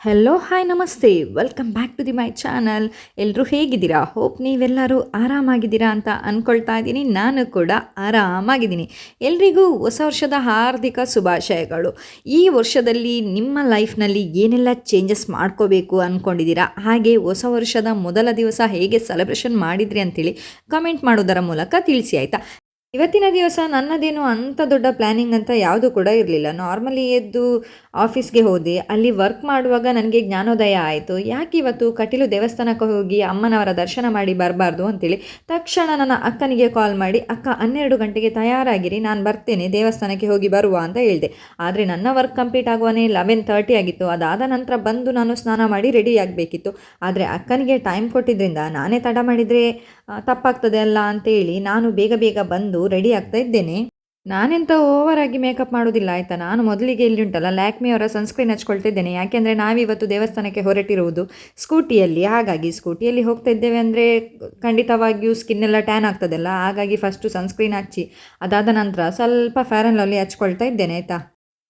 Hello hi namaste welcome back to my channel. ಎಲ್ಲರೂ ಹೇಗಿದ್ದೀರಾ? Hope ನೀವೆಲ್ಲರೂ ಆರಾಮಾಗಿದ್ದೀರಾ ಅಂತ ಅಂದ್ಕೊಳ್ತಾ ಇದ್ದೀನಿ. ನಾನು ಕೂಡ ಆರಾಮಾಗಿದ್ದೀನಿ. ಎಲ್ರಿಗೂ ಹೊಸ ವರ್ಷದ ಹಾರ್ದಿಕ ಶುಭಾಶಯಗಳು. ಈ ವರ್ಷದಲ್ಲಿ ನಿಮ್ಮ ಲೈಫ್ನಲ್ಲಿ ಏನೆಲ್ಲ ಚೇಂಜಸ್ ಮಾಡ್ಕೋಬೇಕು ಅಂದ್ಕೊಂಡಿದ್ದೀರಾ, ಹಾಗೆ ಹೊಸ ವರ್ಷದ ಮೊದಲ ದಿವಸ ಹೇಗೆ ಸೆಲೆಬ್ರೇಷನ್ ಮಾಡಿದ್ರಿ ಅಂತೇಳಿ ಕಮೆಂಟ್ ಮಾಡೋದರ ಮೂಲಕ ತಿಳಿಸಿ ಆಯಿತಾ. ಇವತ್ತಿನ ದಿವಸ ನನ್ನದೇನು ಅಂಥ ದೊಡ್ಡ ಪ್ಲ್ಯಾನಿಂಗ್ ಅಂತ ಯಾವುದೂ ಕೂಡ ಇರಲಿಲ್ಲ. ನಾರ್ಮಲಿ ಎದ್ದು ಆಫೀಸ್ಗೆ ಹೋದೆ. ಅಲ್ಲಿ ವರ್ಕ್ ಮಾಡುವಾಗ ನನಗೆ ಜ್ಞಾನೋದಯ ಆಯಿತು, ಯಾಕೆ ಇವತ್ತು ಕಟೀಲು ದೇವಸ್ಥಾನಕ್ಕೆ ಹೋಗಿ ಅಮ್ಮನವರ ದರ್ಶನ ಮಾಡಿ ಬರಬಾರ್ದು ಅಂತೇಳಿ ತಕ್ಷಣ ನನ್ನ ಅಕ್ಕನಿಗೆ ಕಾಲ್ ಮಾಡಿ, ಅಕ್ಕ 12 ಗಂಟೆಗೆ ತಯಾರಾಗಿರಿ, ನಾನು ಬರ್ತೇನೆ, ದೇವಸ್ಥಾನಕ್ಕೆ ಹೋಗಿ ಬರುವ ಅಂತ ಹೇಳಿದೆ. ಆದರೆ ನನ್ನ ವರ್ಕ್ ಕಂಪ್ಲೀಟ್ ಆಗುವನೇ 11:30 ಆಗಿತ್ತು. ಅದಾದ ನಂತರ ಬಂದು ನಾನು ಸ್ನಾನ ಮಾಡಿ ರೆಡಿ ಆಗಬೇಕಿತ್ತು. ಆದರೆ ಅಕ್ಕನಿಗೆ ಟೈಮ್ ಕೊಟ್ಟಿದ್ದರಿಂದ ನಾನೇ ತಡ ಮಾಡಿದರೆ ತಪ್ಪಾಗ್ತದೆ ಅಲ್ಲ ಅಂತೇಳಿ ನಾನು ಬೇಗ ಬೇಗ ಬಂದು ರೆಡಿ ಆಗ್ತಾ ಇದ್ದೇನೆ. ನಾನೆಂತ ಓವರಾಗಿ ಮೇಕಪ್ ಮಾಡೋದಿಲ್ಲ ಆಯಿತಾ. ನಾನು ಮೊದಲಿಗೆ ಇಲ್ಲಿ ಉಂಟಲ್ಲ ಲ್ಯಾಕ್ಮಿಯವರ ಸನ್ಸ್ಕ್ರೀನ್ ಹಚ್ಕೊಳ್ತಿದ್ದೇನೆ. ಯಾಕೆಂದರೆ ನಾವಿವತ್ತು ದೇವಸ್ಥಾನಕ್ಕೆ ಹೊರಟಿರುವುದು ಸ್ಕೂಟಿಯಲ್ಲಿ. ಹಾಗಾಗಿ ಸ್ಕೂಟಿಯಲ್ಲಿ ಹೋಗ್ತಾ ಇದ್ದೇವೆ ಅಂದರೆ ಖಂಡಿತವಾಗಿಯೂ ಸ್ಕಿನ್ನೆಲ್ಲ ಟ್ಯಾನ್ ಆಗ್ತದಲ್ಲ. ಹಾಗಾಗಿ ಫಸ್ಟು ಸನ್ಸ್ಕ್ರೀನ್ ಹಚ್ಚಿ ಅದಾದ ನಂತರ ಸ್ವಲ್ಪ ಫೇರ್ ಆ್ಯಂಡ್ ಲವ್ಲಿ ಹಚ್ಕೊಳ್ತಾ ಇದ್ದೇನೆ ಆಯಿತಾ.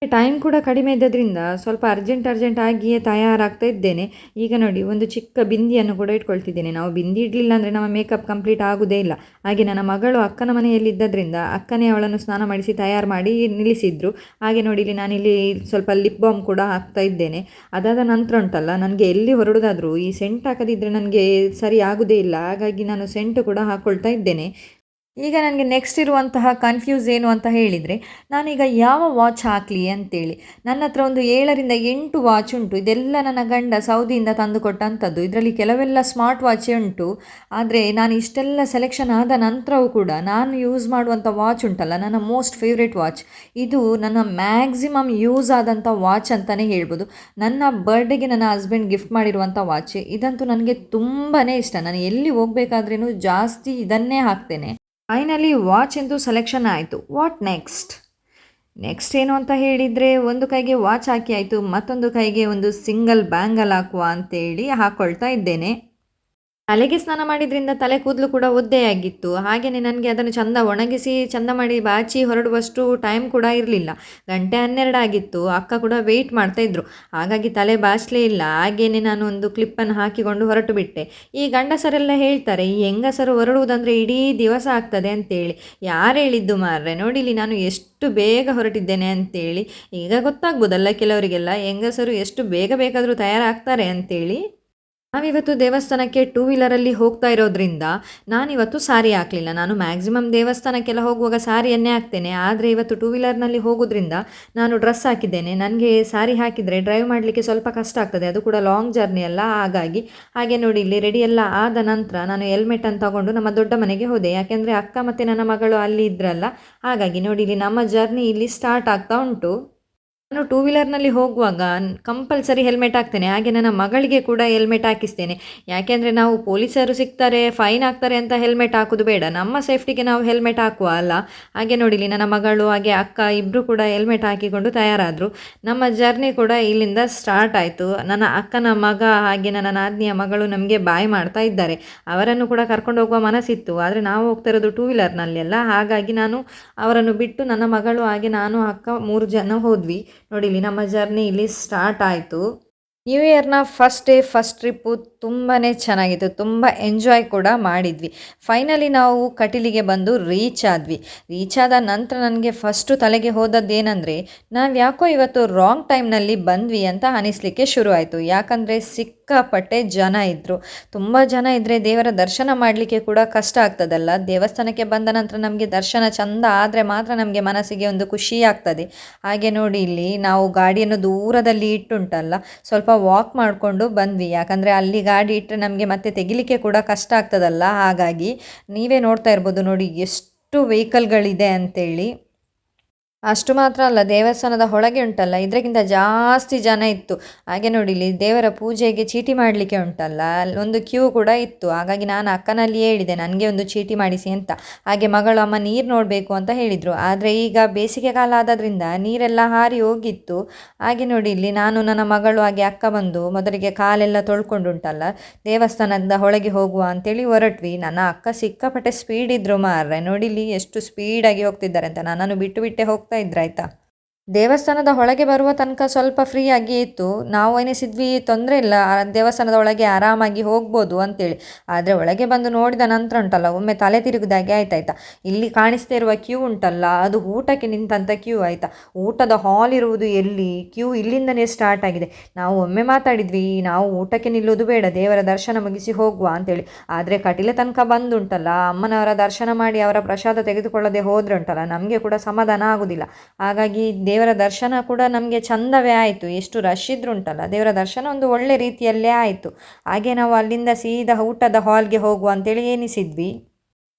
ಟೈಮ್ ಕೂಡ ಕಡಿಮೆ ಇದ್ದದ್ರಿಂದ ಸ್ವಲ್ಪ ಅರ್ಜೆಂಟ್ ಆಗಿಯೇ ತಯಾರಾಗ್ತಾ ಇದ್ದೇನೆ. ಈಗ ನೋಡಿ, ಒಂದು ಚಿಕ್ಕ ಬಿಂದಿಯನ್ನು ಕೂಡ ಇಟ್ಕೊಳ್ತಿದ್ದೇನೆ. ನಾವು ಬಿಂದಿ ಇಡಲಿಲ್ಲ ಅಂದರೆ ನಮ್ಮ ಮೇಕಪ್ ಕಂಪ್ಲೀಟ್ ಆಗೋದೇ ಇಲ್ಲ. ಹಾಗೆ ನನ್ನ ಮಗಳು ಅಕ್ಕನ ಮನೆಯಲ್ಲಿದ್ದರಿಂದ ಅಕ್ಕನೇ ಅವಳನ್ನು ಸ್ನಾನ ಮಾಡಿಸಿ ತಯಾರು ಮಾಡಿ ನಿಲ್ಲಿಸಿದ್ರು. ಹಾಗೆ ನೋಡಿ, ಇಲ್ಲಿ ನಾನಿಲ್ಲಿ ಸ್ವಲ್ಪ ಲಿಪ್ ಬಾಮ್ ಕೂಡ ಹಾಕ್ತಾ ಇದ್ದೇನೆ. ಅದಾದ ನಂತರ ಉಂಟಲ್ಲ, ನನಗೆ ಎಲ್ಲಿ ಹೊರಡೋದಾದರೂ ಈ ಸೆಂಟ್ ಹಾಕದಿದ್ದರೆ ನನಗೆ ಸರಿ ಆಗೋದೇ ಇಲ್ಲ. ಹಾಗಾಗಿ ನಾನು ಸೆಂಟು ಕೂಡ ಹಾಕ್ಕೊಳ್ತಾ ಇದ್ದೇನೆ. ಈಗ ನನಗೆ ನೆಕ್ಸ್ಟ್ ಇರುವಂತಹ ಕನ್ಫ್ಯೂಸ್ ಏನು ಅಂತ ಹೇಳಿದರೆ, ನಾನೀಗ ಯಾವ ವಾಚ್ ಹಾಕಲಿ ಅಂತೇಳಿ. ನನ್ನ ಹತ್ರ ಒಂದು 7ರಿಂದ 8 ವಾಚ್ ಉಂಟು. ಇದೆಲ್ಲ ನನ್ನ ಗಂಡ ಸೌದಿಯಿಂದ ತಂದು ಕೊಟ್ಟಂಥದ್ದು. ಇದರಲ್ಲಿ ಕೆಲವೆಲ್ಲ ಸ್ಮಾರ್ಟ್ ವಾಚೇ ಉಂಟು. ಆದರೆ ನಾನು ಇಷ್ಟೆಲ್ಲ ಸೆಲೆಕ್ಷನ್ ಆದ ನಂತರವೂ ಕೂಡ ನಾನು ಯೂಸ್ ಮಾಡುವಂಥ ವಾಚ್ ಉಂಟಲ್ಲ, ನನ್ನ ಮೋಸ್ಟ್ ಫೇವ್ರೇಟ್ ವಾಚ್, ಇದು ನನ್ನ ಮ್ಯಾಕ್ಸಿಮಮ್ ಯೂಸ್ ಆದಂಥ ವಾಚ್ ಅಂತಲೇ ಹೇಳ್ಬೋದು. ನನ್ನ ಬರ್ಡೇಗೆ ನನ್ನ ಹಸ್ಬೆಂಡ್ ಗಿಫ್ಟ್ ಮಾಡಿರುವಂಥ ವಾಚ್ ಇದಂತೂ ನನಗೆ ತುಂಬಾ ಇಷ್ಟ. ನಾನು ಎಲ್ಲಿ ಹೋಗಬೇಕಾದ್ರೂ ಜಾಸ್ತಿ ಇದನ್ನೇ ಹಾಕ್ತೇನೆ. ಫೈನಲಿ ವಾಚ್ ಎಂದು ಸೆಲೆಕ್ಷನ್ ಆಯಿತು. ವಾಟ್ ನೆಕ್ಸ್ಟ್ ಏನು ಅಂತ ಹೇಳಿದರೆ, ಒಂದು ಕೈಗೆ ವಾಚ್ ಹಾಕಿ ಆಯಿತು, ಮತ್ತೊಂದು ಕೈಗೆ ಒಂದು ಸಿಂಗಲ್ ಬ್ಯಾಂಗಲ್ ಹಾಕುವ ಅಂತೇಳಿ ಹಾಕ್ಕೊಳ್ತಾ ಇದ್ದೇನೆ. ತಲೆಗೆ ಸ್ನಾನ ಮಾಡಿದ್ರಿಂದ ತಲೆ ಕೂದಲು ಕೂಡ ಒದ್ದೆಯಾಗಿತ್ತು. ಹಾಗೆಯೇ ನನಗೆ ಅದನ್ನು ಚಂದ ಒಣಗಿಸಿ ಚಂದ ಮಾಡಿ ಬಾಚಿ ಹೊರಡುವಷ್ಟು ಟೈಮ್ ಕೂಡ ಇರಲಿಲ್ಲ. 1:12 ಆಗಿತ್ತು. ಅಕ್ಕ ಕೂಡ ವೆಯ್ಟ್ ಮಾಡ್ತಾಯಿದ್ರು. ಹಾಗಾಗಿ ತಲೆ ಬಾಚಲೇ ಇಲ್ಲ. ಹಾಗೆಯೇ ನಾನು ಒಂದು ಕ್ಲಿಪ್ಪನ್ನು ಹಾಕಿಕೊಂಡು ಹೊರಟು ಬಿಟ್ಟೆ. ಈ ಗಂಡಸರೆಲ್ಲ ಹೇಳ್ತಾರೆ, ಈ ಹೆಂಗಸರು ಹೊರಡುವುದಂದರೆ ಇಡೀ ದಿವಸ ಆಗ್ತದೆ ಅಂತೇಳಿ. ಯಾರು ಹೇಳಿದ್ದು ಮಾರ್ರೆ? ನೋಡಿಲಿ ನಾನು ಎಷ್ಟು ಬೇಗ ಹೊರಟಿದ್ದೇನೆ ಅಂತೇಳಿ. ಈಗ ಗೊತ್ತಾಗ್ಬೋದಲ್ಲ ಕೆಲವರಿಗೆಲ್ಲ, ಹೆಂಗಸರು ಎಷ್ಟು ಬೇಗ ಬೇಕಾದರೂ ತಯಾರಾಗ್ತಾರೆ ಅಂತೇಳಿ. ನಾವಿವತ್ತು ದೇವಸ್ಥಾನಕ್ಕೆ 2 ವೀಲರಲ್ಲಿ ಹೋಗ್ತಾ ಇರೋದ್ರಿಂದ ನಾನಿವತ್ತು ಸಾರಿ ಹಾಕಲಿಲ್ಲ. ನಾನು ಮ್ಯಾಕ್ಸಿಮಮ್ ದೇವಸ್ಥಾನಕ್ಕೆಲ್ಲ ಹೋಗುವಾಗ ಸಾರಿಯನ್ನೇ ಹಾಕ್ತೇನೆ. ಆದರೆ ಇವತ್ತು 2 ವೀಲರ್ನಲ್ಲಿ ಹೋಗೋದ್ರಿಂದ ನಾನು ಡ್ರೆಸ್ ಹಾಕಿದ್ದೇನೆ. ನನಗೆ ಸಾರಿ ಹಾಕಿದರೆ ಡ್ರೈವ್ ಮಾಡಲಿಕ್ಕೆ ಸ್ವಲ್ಪ ಕಷ್ಟ ಆಗ್ತದೆ, ಅದು ಕೂಡ ಲಾಂಗ್ ಜರ್ನಿ ಅಲ್ಲ. ಹಾಗೆ ನೋಡಿ, ಇಲ್ಲಿ ರೆಡಿ ಎಲ್ಲ ಆದ ನಂತರ ನಾನು ಹೆಲ್ಮೆಟನ್ನು ತಗೊಂಡು ನಮ್ಮ ದೊಡ್ಡ ಮನೆಗೆ ಹೋದೆ. ಯಾಕೆಂದರೆ ಅಕ್ಕ ಮತ್ತು ನನ್ನ ಮಗಳು ಅಲ್ಲಿ ಇದ್ರಲ್ಲ. ಹಾಗಾಗಿ ನೋಡಿ, ಇಲ್ಲಿ ನಮ್ಮ ಜರ್ನಿ ಇಲ್ಲಿ ಸ್ಟಾರ್ಟ್ ಆಗ್ತಾ ಉಂಟು. ನಾನು 2 ವೀಲರ್ನಲ್ಲಿ ಹೋಗುವಾಗ ಕಂಪಲ್ಸರಿ ಹೆಲ್ಮೆಟ್ ಹಾಕ್ತೇನೆ. ಹಾಗೆ ನನ್ನ ಮಗಳಿಗೆ ಕೂಡ ಹೆಲ್ಮೆಟ್ ಹಾಕಿಸ್ತೇನೆ. ಯಾಕೆಂದರೆ ನಾವು ಪೊಲೀಸರು ಸಿಗ್ತಾರೆ, ಫೈನ್ ಹಾಕ್ತಾರೆ ಅಂತ ಹೆಲ್ಮೆಟ್ ಹಾಕೋದು ಬೇಡ. ನಮ್ಮ ಸೇಫ್ಟಿಗೆ ನಾವು ಹೆಲ್ಮೆಟ್ ಹಾಕುವ ಅಲ್ಲ. ಹಾಗೆ ನೋಡಿಲಿ, ನನ್ನ ಮಗಳು ಹಾಗೆ ಅಕ್ಕ ಇಬ್ಬರು ಕೂಡ ಹೆಲ್ಮೆಟ್ ಹಾಕಿಕೊಂಡು ತಯಾರಾದರು. ನಮ್ಮ ಜರ್ನಿ ಕೂಡ ಇಲ್ಲಿಂದ ಸ್ಟಾರ್ಟ್ ಆಯಿತು. ನನ್ನ ಅಕ್ಕನ ಮಗ ಹಾಗೆ ನನ್ನ ನಾದಿನಿಯ ಮಗಳು ನಮಗೆ ಬಾಯ್ ಮಾಡ್ತಾ ಇದ್ದಾರೆ. ಅವರನ್ನು ಕೂಡ ಕರ್ಕೊಂಡು ಹೋಗುವ ಮನಸ್ಸಿತ್ತು. ಆದರೆ ನಾವು ಹೋಗ್ತಾ ಇರೋದು 2 ವೀಲರ್ನಲ್ಲಿ ಅಲ್ಲ. ಹಾಗಾಗಿ ನಾನು ಅವರನ್ನು ಬಿಟ್ಟು ನನ್ನ ಮಗಳು ಹಾಗೆ ನಾನು ಅಕ್ಕ 3 ಜನ ಹೋದ್ವಿ. ನೋಡಿಲಿ, ನಮ್ಮ ಜರ್ನಿ ಇಲ್ಲಿ ಸ್ಟಾರ್ಟ್ ಆಯಿತು. ನ್ಯೂ ಇಯರ್ನ ಫಸ್ಟ್ ಡೇ ಫಸ್ಟ್ ಟ್ರಿಪ್ಪು ತುಂಬಾ ಚೆನ್ನಾಗಿತ್ತು. ತುಂಬ ಎಂಜಾಯ್ ಕೂಡ ಮಾಡಿದ್ವಿ. ಫೈನಲಿ ನಾವು ಕಟೀಲಿಗೆ ಬಂದು ರೀಚ್ ಆದ ನಂತರ ನನಗೆ ಫಸ್ಟು ತಲೆಗೆ ಹೋದದ್ದೇನೆಂದರೆ, ನಾವು ಯಾಕೋ ಇವತ್ತು ರಾಂಗ್ ಟೈಮ್ನಲ್ಲಿ ಬಂದ್ವಿ ಅಂತ ಅನಿಸ್ಲಿಕ್ಕೆ ಶುರು ಆಯಿತು. ಯಾಕಂದರೆ ಸಿಕ್ಕಾಪಟ್ಟೆ ಜನ ಇದ್ದರು. ತುಂಬ ಜನ ಇದ್ದರೆ ದೇವರ ದರ್ಶನ ಮಾಡಲಿಕ್ಕೆ ಕೂಡ ಕಷ್ಟ ಆಗ್ತದಲ್ಲ. ದೇವಸ್ಥಾನಕ್ಕೆ ಬಂದ ನಂತರ ನಮಗೆ ದರ್ಶನ ಚಂದ ಆದರೆ ಮಾತ್ರ ನಮಗೆ ಮನಸ್ಸಿಗೆ ಒಂದು ಖುಷಿ ಆಗ್ತದೆ. ಹಾಗೆ ನೋಡಿ, ಇಲ್ಲಿ ನಾವು ಗಾಡಿಯನ್ನು ದೂರದಲ್ಲಿ ಇಟ್ಟುಂಟಲ್ಲ, ಸ್ವಲ್ಪ ವಾಕ್ ಮಾಡಿಕೊಂಡು ಬಂದ್ವಿ. ಯಾಕಂದರೆ ಅಲ್ಲಿ ಗಾಡಿ ಇಟ್ಟರೆ ನಮಗೆ ಮತ್ತೆ ತೆಗಿಲಿಕ್ಕೆ ಕೂಡ ಕಷ್ಟ ಆಗ್ತದಲ್ಲ. ಹಾಗಾಗಿ ನೀವೇ ನೋಡ್ತಾ ಇರ್ಬೋದು ನೋಡಿ, ಎಷ್ಟು ವೆಹಿಕಲ್ಗಳಿದೆ ಅಂತೇಳಿ. ಅಷ್ಟು ಮಾತ್ರ ಅಲ್ಲ, ದೇವಸ್ಥಾನದ ಒಳಗೆ ಉಂಟಲ್ಲ, ಇದಕ್ಕಿಂತ ಜಾಸ್ತಿ ಜನ ಇತ್ತು. ಹಾಗೆ ನೋಡಿ, ಇಲ್ಲಿ ದೇವರ ಪೂಜೆಗೆ ಚೀಟಿ ಮಾಡಲಿಕ್ಕೆ ಉಂಟಲ್ಲ, ಒಂದು ಕ್ಯೂ ಕೂಡ ಇತ್ತು. ಹಾಗಾಗಿ ನಾನು ಅಕ್ಕನಲ್ಲಿ ಹೇಳಿದೆ, ನನಗೆ ಒಂದು ಚೀಟಿ ಮಾಡಿಸಿ ಅಂತ. ಹಾಗೆ ಮಗಳು, ಅಮ್ಮ ನೀರು ನೋಡಬೇಕು ಅಂತ ಹೇಳಿದರು. ಆದರೆ ಈಗ ಬೇಸಿಗೆ ಕಾಲ ಆದದ್ರಿಂದ ನೀರೆಲ್ಲ ಹಾರಿ ಹೋಗಿತ್ತು. ಹಾಗೆ ನೋಡಿ, ಇಲ್ಲಿ ನಾನು ನನ್ನ ಮಗಳು ಹಾಗೆ ಅಕ್ಕ ಬಂದು ಮೊದಲಿಗೆ ಕಾಲೆಲ್ಲ ತೊಳ್ಕೊಂಡುಂಟಲ್ಲ, ದೇವಸ್ಥಾನದ ಒಳಗೆ ಹೋಗುವ ಅಂತೇಳಿ ಹೊರಟ್ವಿ. ನನ್ನ ಅಕ್ಕ ಸಿಕ್ಕಾಪಟ್ಟೆ ಸ್ಪೀಡ್ ಇದ್ರು ಮಾರ್ರೆ. ನೋಡಿಲಿ ಎಷ್ಟು ಸ್ಪೀಡಾಗಿ ಹೋಗ್ತಿದ್ದಾರೆ ಅಂತ. ನನ್ನನ್ನು ಬಿಟ್ಟು ಬಿಟ್ಟೆ ಹೋಗ್ತಾ ಇದ್ರಾಯ್ತಾ. ದೇವಸ್ಥಾನದ ಒಳಗೆ ಬರುವ ತನಕ ಸ್ವಲ್ಪ ಫ್ರೀ ಆಗಿ ಇತ್ತು. ನಾವು ಎನಿಸಿದ್ವಿ ತೊಂದರೆ ಇಲ್ಲ, ದೇವಸ್ಥಾನದ ಒಳಗೆ ಆರಾಮಾಗಿ ಹೋಗ್ಬೋದು ಅಂತೇಳಿ. ಆದರೆ ಒಳಗೆ ಬಂದು ನೋಡಿದ ನಂತರ ಉಂಟಲ್ಲ, ಒಮ್ಮೆ ತಲೆ ತಿರುಗಿದಾಗೆ ಆಯ್ತಾಯ್ತಾ. ಇಲ್ಲಿ ಕಾಣಿಸ್ತಾ ಇರುವ ಕ್ಯೂ ಉಂಟಲ್ಲ, ಅದು ಊಟಕ್ಕೆ ನಿಂತಂಥ ಕ್ಯೂ ಆಯಿತಾ. ಊಟದ ಹಾಲ್ ಇರುವುದು ಎಲ್ಲಿ, ಕ್ಯೂ ಇಲ್ಲಿಂದನೇ ಸ್ಟಾರ್ಟ್ ಆಗಿದೆ. ನಾವು ಒಮ್ಮೆ ಮಾತಾಡಿದ್ವಿ, ನಾವು ಊಟಕ್ಕೆ ನಿಲ್ಲೋದು ಬೇಡ, ದೇವರ ದರ್ಶನ ಮುಗಿಸಿ ಹೋಗುವ ಅಂತೇಳಿ. ಆದರೆ ಕಟೀಲೆ ತನಕ ಬಂದುಂಟಲ್ಲ, ಅಮ್ಮನವರ ದರ್ಶನ ಮಾಡಿ ಅವರ ಪ್ರಸಾದ ತೆಗೆದುಕೊಳ್ಳದೆ ಹೋದ್ರೆ ಉಂಟಲ್ಲ, ನಮಗೆ ಕೂಡ ಸಮಾಧಾನ ಆಗೋದಿಲ್ಲ. ಹಾಗಾಗಿ ದೇವರ ದರ್ಶನ ಕೂಡ ನಮಗೆ ಚಂದವೇ ಆಯಿತು. ಎಷ್ಟು ರಶ್ ಇದ್ರೂ ಉಂಟಲ್ಲ, ದೇವರ ದರ್ಶನ ಒಂದು ಒಳ್ಳೆ ರೀತಿಯಲ್ಲೇ ಆಯಿತು. ಹಾಗೆ ನಾವು ಅಲ್ಲಿಂದ ಸೀದಾ ಊಟದ ಹಾಲ್ಗೆ ಹೋಗುವ ಅಂತೇಳಿ ಎನಿಸಿದ್ವಿ.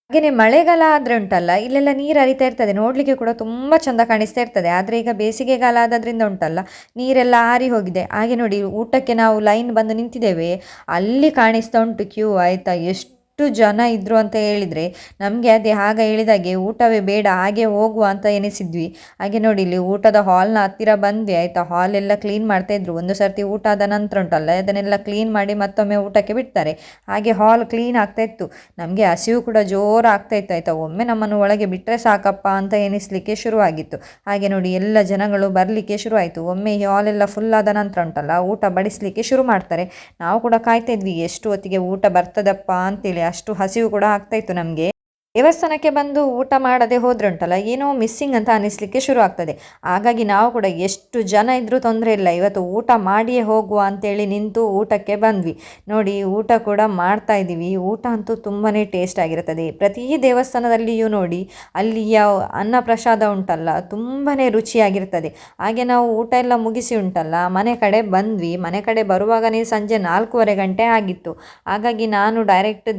ಹಾಗೆಯೇ ಮಳೆಗಾಲ ಆದರೆ ಉಂಟಲ್ಲ, ಇಲ್ಲೆಲ್ಲ ನೀರು ಹರಿತಾ ಇರ್ತದೆ, ನೋಡಲಿಕ್ಕೆ ಕೂಡ ತುಂಬ ಚೆಂದ ಕಾಣಿಸ್ತಾ ಇರ್ತದೆ. ಆದರೆ ಈಗ ಬೇಸಿಗೆಗಾಲ ಆಗೋದ್ರಿಂದ ಉಂಟಲ್ಲ, ನೀರೆಲ್ಲ ಆರಿ ಹೋಗಿದೆ. ಹಾಗೆ ನೋಡಿ, ಊಟಕ್ಕೆ ನಾವು ಲೈನ್ ಬಂದು ನಿಂತಿದ್ದೇವೆ, ಅಲ್ಲಿ ಕಾಣಿಸ್ತಾ ಉಂಟು ಕ್ಯೂ ಆಯಿತಾ. ಎಷ್ಟು ಜನ ಇದ್ದರು ಅಂತ ಹೇಳಿದರೆ ನಮಗೆ ಅದೇ ಆಗ ಹೇಳಿದಾಗೆ ಊಟವೇ ಬೇಡ, ಹಾಗೆ ಹೋಗುವ ಅಂತ ಎನಿಸಿದ್ವಿ. ಹಾಗೆ ನೋಡಿ, ಇಲ್ಲಿ ಊಟದ ಹಾಲ್ನ ಹತ್ತಿರ ಬಂದ್ವಿ ಆಯಿತಾ. ಹಾಲೆಲ್ಲ ಕ್ಲೀನ್ ಮಾಡ್ತಾಯಿದ್ರು. ಒಂದು ಸರ್ತಿ ಊಟ ಆದ ನಂತರ ಉಂಟಲ್ಲ, ಅದನ್ನೆಲ್ಲ ಕ್ಲೀನ್ ಮಾಡಿ ಮತ್ತೊಮ್ಮೆ ಊಟಕ್ಕೆ ಬಿಡ್ತಾರೆ. ಹಾಗೆ ಹಾಲ್ ಕ್ಲೀನ್ ಆಗ್ತಾಯಿತ್ತು. ನಮಗೆ ಹಸಿವು ಕೂಡ ಜೋರು ಆಗ್ತಾಯಿತ್ತು ಆಯಿತಾ. ಒಮ್ಮೆ ನಮ್ಮನ್ನು ಒಳಗೆ ಬಿಟ್ಟರೆ ಸಾಕಪ್ಪ ಅಂತ ಎನಿಸ್ಲಿಕ್ಕೆ ಶುರುವಾಗಿತ್ತು. ಹಾಗೆ ನೋಡಿ, ಎಲ್ಲ ಜನಗಳು ಬರಲಿಕ್ಕೆ ಶುರುವಾಯಿತು. ಒಮ್ಮೆ ಈ ಹಾಲೆಲ್ಲ ಫುಲ್ ಆದ ನಂತರ ಉಂಟಲ್ಲ, ಊಟ ಬಡಿಸಲಿಕ್ಕೆ ಶುರು ಮಾಡ್ತಾರೆ. ನಾವು ಕೂಡ ಕಾಯ್ತಾ ಇದ್ವಿ, ಎಷ್ಟು ಹೊತ್ತಿಗೆ ಊಟ ಬರ್ತದಪ್ಪ ಅಂತೇಳಿ. ಅಷ್ಟು ಹಸಿವು ಕೂಡ ಆಗ್ತಾಯಿತ್ತು ನಮಗೆ. ದೇವಸ್ಥಾನಕ್ಕೆ ಬಂದು ಊಟ ಮಾಡದೆ ಹೋದ್ರೆ ಉಂಟಲ್ಲ, ಏನೋ ಮಿಸ್ಸಿಂಗ್ ಅಂತ ಅನಿಸ್ಲಿಕ್ಕೆ ಶುರು ಆಗ್ತದೆ. ಹಾಗಾಗಿ ನಾವು ಕೂಡ ಎಷ್ಟು ಜನ ಇದ್ದರೂ ತೊಂದರೆ ಇಲ್ಲ, ಇವತ್ತು ಊಟ ಮಾಡಿಯೇ ಹೋಗುವ ಅಂತೇಳಿ ನಿಂತು ಊಟಕ್ಕೆ ಬಂದ್ವಿ. ನೋಡಿ, ಊಟ ಕೂಡ ಮಾಡ್ತಾ ಇದ್ದೀವಿ. ಊಟ ಅಂತೂ ತುಂಬಾ ಟೇಸ್ಟ್ ಆಗಿರುತ್ತದೆ. ಪ್ರತಿ ದೇವಸ್ಥಾನದಲ್ಲಿಯೂ ನೋಡಿ, ಅಲ್ಲಿಯ ಅನ್ನ ಪ್ರಸಾದ ಉಂಟಲ್ಲ, ತುಂಬಾ ರುಚಿಯಾಗಿರ್ತದೆ. ಹಾಗೆ ನಾವು ಊಟ ಎಲ್ಲ ಮುಗಿಸಿ ಉಂಟಲ್ಲ, ಮನೆ ಕಡೆ ಬಂದ್ವಿ. ಮನೆ ಕಡೆ ಬರುವಾಗನೇ ಸಂಜೆ 4:15 ಗಂಟೆ ಆಗಿತ್ತು. ಹಾಗಾಗಿ ನಾನು ಡೈರೆಕ್ಟ್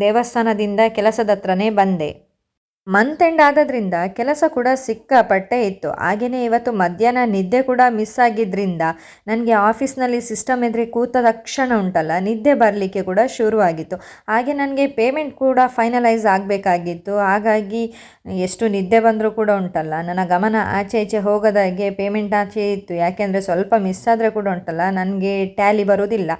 ದೇವಸ್ಥಾನದಿಂದ ಕೆಲಸದ ಹತ್ರನೇ ಬಂದೆ. ಮಂತ್ ಎಂಡ್ ಆಗೋದ್ರಿಂದ ಕೆಲಸ ಕೂಡ ಸಿಕ್ಕಾಪಟ್ಟೆ ಇತ್ತು. ಹಾಗೆಯೇ ಇವತ್ತು ಮಧ್ಯಾಹ್ನ ನಿದ್ದೆ ಕೂಡ ಮಿಸ್ ಆಗಿದ್ದರಿಂದ ನನಗೆ ಆಫೀಸ್ನಲ್ಲಿ ಸಿಸ್ಟಮ್ ಎದುರು ಕೂತ ತಕ್ಷಣ ಉಂಟಲ್ಲ, ನಿದ್ದೆ ಬರಲಿಕ್ಕೆ ಕೂಡ ಶುರುವಾಗಿತ್ತು. ಹಾಗೆ ನನಗೆ ಪೇಮೆಂಟ್ ಕೂಡ ಫೈನಲೈಸ್ ಆಗಬೇಕಾಗಿತ್ತು. ಹಾಗಾಗಿ ಎಷ್ಟು ನಿದ್ದೆ ಬಂದರೂ ಕೂಡ ಉಂಟಲ್ಲ, ನನ್ನ ಗಮನ ಆಚೆ ಈಚೆ ಹೋಗೋದಾಗೆ ಪೇಮೆಂಟ್ ಆಚೆ ಇತ್ತು. ಯಾಕೆಂದರೆ ಸ್ವಲ್ಪ ಮಿಸ್ ಆದರೆ ಕೂಡ ಉಂಟಲ್ಲ, ನನಗೆ ಟ್ಯಾಲಿ ಬರೋದಿಲ್ಲ.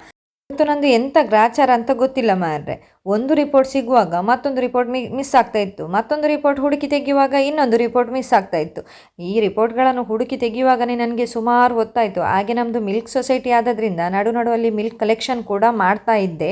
ಇವತ್ತು ನಂದು ಎಂಥ ಗ್ರಾಚಾರ ಅಂತ ಗೊತ್ತಿಲ್ಲ ಮಾರ್ರೆ. ಒಂದು ರಿಪೋರ್ಟ್ ಸಿಗುವಾಗ ಮತ್ತೊಂದು ರಿಪೋರ್ಟ್ ಮಿಸ್ ಆಗ್ತಾ ಇತ್ತು, ಮತ್ತೊಂದು ರಿಪೋರ್ಟ್ ಹುಡುಕಿ ತೆಗೆಯುವಾಗ ಇನ್ನೊಂದು ರಿಪೋರ್ಟ್ ಮಿಸ್ ಆಗ್ತಾ ಇತ್ತು. ಈ ರಿಪೋರ್ಟ್ಗಳನ್ನು ಹುಡುಕಿ ತೆಗೆಯುವಾಗಲೇ ನನಗೆ ಸುಮಾರು ಹೊತ್ತಾಯಿತು. ಹಾಗೆ ನಮ್ಮದು ಮಿಲ್ಕ್ ಸೊಸೈಟಿ ಆಗೋದ್ರಿಂದ ನಡುವಲ್ಲಿ ಮಿಲ್ಕ್ ಕಲೆಕ್ಷನ್ ಕೂಡ ಮಾಡ್ತಾ ಇದ್ದೆ.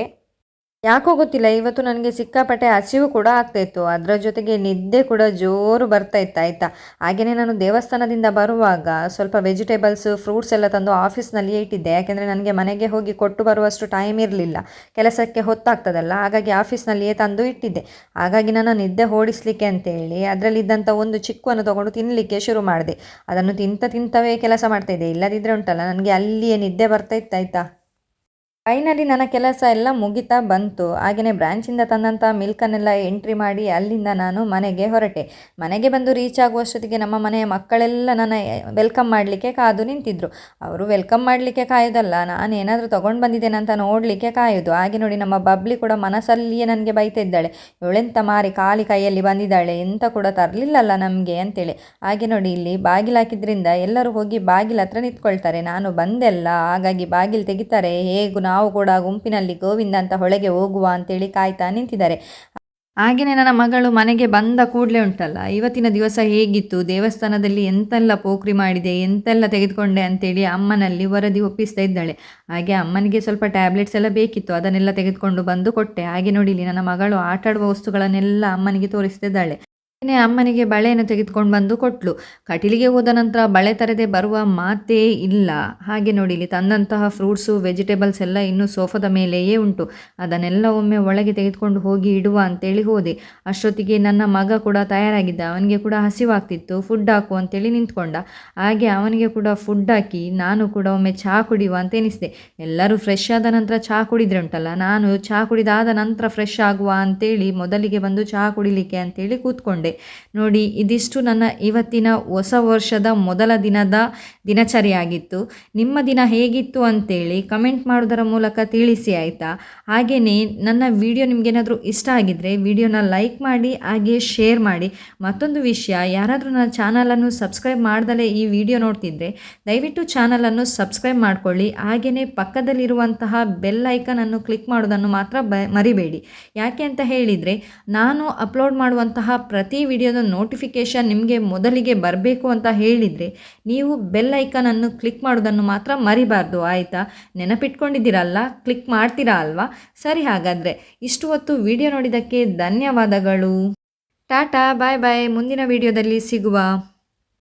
ಯಾಕೋ ಗೊತ್ತಿಲ್ಲ, ಇವತ್ತು ನನಗೆ ಸಿಕ್ಕಾಪಟ್ಟೆ ಹಸಿವು ಕೂಡ ಆಗ್ತಾಯಿತ್ತು. ಅದರ ಜೊತೆಗೆ ನಿದ್ದೆ ಕೂಡ ಜೋರು ಬರ್ತಾಯಿತ್ತು ಆಯಿತಾ. ಹಾಗೆಯೇ ನಾನು ದೇವಸ್ಥಾನದಿಂದ ಬರುವಾಗ ಸ್ವಲ್ಪ ವೆಜಿಟೇಬಲ್ಸ್, ಫ್ರೂಟ್ಸ್ ಎಲ್ಲ ತಂದು ಆಫೀಸ್ನಲ್ಲಿಯೇ ಇಟ್ಟಿದ್ದೆ. ಯಾಕೆಂದರೆ ನನಗೆ ಮನೆಗೆ ಹೋಗಿ ಕೊಟ್ಟು ಬರುವಷ್ಟು ಟೈಮ್ ಇರಲಿಲ್ಲ, ಕೆಲಸಕ್ಕೆ ಹೊತ್ತಾಗ್ತದಲ್ಲ. ಹಾಗಾಗಿ ಆಫೀಸ್ನಲ್ಲಿಯೇ ತಂದು ಇಟ್ಟಿದ್ದೆ. ಹಾಗಾಗಿ ನಾನು ನಿದ್ದೆ ಓಡಿಸಲಿಕ್ಕೆ ಅಂತೇಳಿ ಅದರಲ್ಲಿದ್ದಂಥ ಒಂದು ಚಿಕ್ಕವನ್ನು ತೊಗೊಂಡು ತಿನ್ನಲಿಕ್ಕೆ ಶುರು ಮಾಡಿದೆ. ಅದನ್ನು ತಿಂತವೇ ಕೆಲಸ ಮಾಡ್ತಾಯಿದ್ದೆ. ಇಲ್ಲದಿದ್ದರೆ ಉಂಟಲ್ಲ, ನನಗೆ ಅಲ್ಲಿಯೇ ನಿದ್ದೆ ಬರ್ತಾಯಿತ್ತು ಆಯಿತಾ. ಫೈನಲಿ ನನ್ನ ಕೆಲಸ ಎಲ್ಲ ಮುಗಿತಾ ಬಂತು. ಹಾಗೆಯೇ ಬ್ರ್ಯಾಂಚಿಂದ ತಂದಂಥ ಮಿಲ್ಕನ್ನೆಲ್ಲ ಎಂಟ್ರಿ ಮಾಡಿ ಅಲ್ಲಿಂದ ನಾನು ಮನೆಗೆ ಹೊರಟೆ. ಮನೆಗೆ ಬಂದು ರೀಚ್ ಆಗುವಷ್ಟೊತ್ತಿಗೆ ನಮ್ಮ ಮನೆಯ ಮಕ್ಕಳೆಲ್ಲ ನನ್ನ ವೆಲ್ಕಮ್ ಮಾಡಲಿಕ್ಕೆ ಕಾದು ನಿಂತಿದ್ದರು. ಅವರು ವೆಲ್ಕಮ್ ಮಾಡಲಿಕ್ಕೆ ಕಾಯೋದಲ್ಲ, ನಾನು ಏನಾದರೂ ತೊಗೊಂಡು ಬಂದಿದ್ದೇನೆ ಅಂತ ನೋಡಲಿಕ್ಕೆ ಕಾಯೋದು. ಹಾಗೆ ನೋಡಿ, ನಮ್ಮ ಬಬ್ಲಿ ಕೂಡ ಮನಸ್ಸಲ್ಲಿಯೇ ನನಗೆ ಬೈತಾ ಇದ್ದಾಳೆ, ಇವಳೆಂಥ ಮಾರಿ ಖಾಲಿ ಕೈಯಲ್ಲಿ ಬಂದಿದ್ದಾಳೆ, ಎಂತ ಕೂಡ ತರಲಿಲ್ಲಲ್ಲ ನಮಗೆ ಅಂತೇಳಿ. ಹಾಗೆ ನೋಡಿ, ಇಲ್ಲಿ ಬಾಗಿಲು ಹಾಕಿದ್ರಿಂದ ಎಲ್ಲರೂ ಹೋಗಿ ಬಾಗಿಲ ಹತ್ರ ನಿಂತ್ಕೊಳ್ತಾರೆ. ನಾನು ಬಂದೆಲ್ಲ, ಹಾಗಾಗಿ ಬಾಗಿಲು ತೆಗಿತಾರೆ. ಹೇಗೂ ನಾವು ಕೂಡ ಗುಂಪಿನಲ್ಲಿ ಗೋವಿಂದ ಅಂತ ಹೊಳೆಗೆ ಹೋಗುವ ಅಂತೇಳಿ ಕಾಯ್ತಾ ನಿಂತಿದ್ದಾರೆ. ಹಾಗೆಯೇ ನನ್ನ ಮಗಳು ಮನೆಗೆ ಬಂದ ಕೂಡಲೇ ಉಂಟಲ್ಲ, ಇವತ್ತಿನ ದಿವಸ ಹೇಗಿತ್ತು, ದೇವಸ್ಥಾನದಲ್ಲಿ ಎಂತೆಲ್ಲ ಪೋಖ್ರಿ ಮಾಡಿದೆ, ಎಂತೆಲ್ಲ ತೆಗೆದುಕೊಂಡೆ ಅಂತೇಳಿ ಅಮ್ಮನಲ್ಲಿ ವರದಿ ಒಪ್ಪಿಸ್ತಾ ಇದ್ದಾಳೆ. ಹಾಗೆ ಅಮ್ಮನಿಗೆ ಸ್ವಲ್ಪ ಟ್ಯಾಬ್ಲೆಟ್ಸ್ ಎಲ್ಲ ಬೇಕಿತ್ತು, ಅದನ್ನೆಲ್ಲ ತೆಗೆದುಕೊಂಡು ಬಂದು ಕೊಟ್ಟೆ. ಹಾಗೆ ನೋಡಿ, ಇಲ್ಲಿ ನನ್ನ ಮಗಳು ಆಟಾಡುವ ವಸ್ತುಗಳನ್ನೆಲ್ಲ ಅಮ್ಮನಿಗೆ ತೋರಿಸ್ತಿದ್ದಾಳೆ. ಅಮ್ಮನಿಗೆ ಬಳೆಯನ್ನು ತೆಗೆದುಕೊಂಡು ಬಂದು ಕೊಟ್ಲು. ಕಟೀಲಿಗೆ ಹೋದ ನಂತರ ಬಳೆ ತರದೆ ಬರುವ ಮಾತೇ ಇಲ್ಲ. ಹಾಗೆ ನೋಡಿ, ಇಲ್ಲಿ ತಂದಂತಹ ಫ್ರೂಟ್ಸು, ವೆಜಿಟೇಬಲ್ಸ್ ಎಲ್ಲ ಇನ್ನೂ ಸೋಫಾದ ಮೇಲೆಯೇ ಉಂಟು. ಅದನ್ನೆಲ್ಲ ಒಮ್ಮೆ ಒಳಗೆ ತೆಗೆದುಕೊಂಡು ಹೋಗಿ ಇಡುವ ಅಂತೇಳಿ ಹೋದೆ. ಅಷ್ಟೊತ್ತಿಗೆ ನನ್ನ ಮಗ ಕೂಡ ತಯಾರಾಗಿದ್ದ. ಅವನಿಗೆ ಕೂಡ ಹಸಿವಾಗ್ತಿತ್ತು, ಫುಡ್ ಹಾಕು ಅಂತೇಳಿ ನಿಂತ್ಕೊಂಡ. ಹಾಗೆ ಅವನಿಗೆ ಕೂಡ ಫುಡ್ ಹಾಕಿ ನಾನು ಕೂಡ ಒಮ್ಮೆ ಚಹಾ ಕುಡಿಯುವ ಅಂತ ಎನಿಸಿದೆ. ಎಲ್ಲರೂ ಫ್ರೆಶ್ ಆದ ನಂತರ ಚಹಾ ಕುಡಿದ್ರೆ ಉಂಟಲ್ಲ, ನಾನು ಚಹಾ ಕುಡಿದಾದ ನಂತರ ಫ್ರೆಶ್ ಆಗುವ ಅಂತೇಳಿ ಮೊದಲಿಗೆ ಬಂದು ಚಹಾ ಕುಡಿಲಿಕ್ಕೆ ಅಂತೇಳಿ ಕೂತ್ಕೊಂಡೆ. ನೋಡಿ, ಇದಿಷ್ಟು ನನ್ನ ಇವತ್ತಿನ ಹೊಸ ವರ್ಷದ ಮೊದಲ ದಿನದ ದಿನಚರಿಯಾಗಿತ್ತು. ನಿಮ್ಮ ದಿನ ಹೇಗಿತ್ತು ಅಂತೇಳಿ ಕಮೆಂಟ್ ಮಾಡೋದರ ಮೂಲಕ ತಿಳಿಸಿ ಆಯಿತಾ. ಹಾಗೆಯೇ ನನ್ನ ವಿಡಿಯೋ ನಿಮಗೇನಾದರೂ ಇಷ್ಟ ಆಗಿದ್ದರೆ ವಿಡಿಯೋನ ಲೈಕ್ ಮಾಡಿ, ಹಾಗೆ ಶೇರ್ ಮಾಡಿ. ಮತ್ತೊಂದು ವಿಷಯ, ಯಾರಾದರೂ ನನ್ನ ಚಾನಲನ್ನು ಸಬ್ಸ್ಕ್ರೈಬ್ ಮಾಡ್ದಲೇ ಈ ವಿಡಿಯೋ ನೋಡ್ತಿದ್ರೆ ದಯವಿಟ್ಟು ಚಾನಲನ್ನು ಸಬ್ಸ್ಕ್ರೈಬ್ ಮಾಡ್ಕೊಳ್ಳಿ. ಹಾಗೆಯೇ ಪಕ್ಕದಲ್ಲಿರುವಂತಹ ಬೆಲ್ ಐಕನನ್ನು ಕ್ಲಿಕ್ ಮಾಡೋದನ್ನು ಮಾತ್ರ ಮರಿಬೇಡಿ. ಯಾಕೆ ಅಂತ ಹೇಳಿದರೆ, ನಾನು ಅಪ್ಲೋಡ್ ಮಾಡುವಂತಹ ಪ್ರತಿ ಪ್ರತಿ ವಿಡಿಯೋದ ನೋಟಿಫಿಕೇಷನ್ ನಿಮಗೆ ಮೊದಲಿಗೆ ಬರಬೇಕು ಅಂತ ಹೇಳಿದರೆ ನೀವು ಬೆಲ್ ಐಕನನ್ನು ಕ್ಲಿಕ್ ಮಾಡೋದನ್ನು ಮಾತ್ರ ಮರಿಬಾರ್ದು, ಆಯಿತಾ? ನೆನಪಿಟ್ಕೊಂಡಿದ್ದೀರಲ್ಲ, ಕ್ಲಿಕ್ ಮಾಡ್ತೀರಾ ಅಲ್ವಾ? ಸರಿ, ಹಾಗಾದರೆ ಇಷ್ಟು ಹೊತ್ತು ವಿಡಿಯೋ ನೋಡಿದ್ದಕ್ಕೆ ಧನ್ಯವಾದಗಳು. ಟಾಟಾ, ಬಾಯ್ ಬಾಯ್. ಮುಂದಿನ ವಿಡಿಯೋದಲ್ಲಿ ಸಿಗುವ.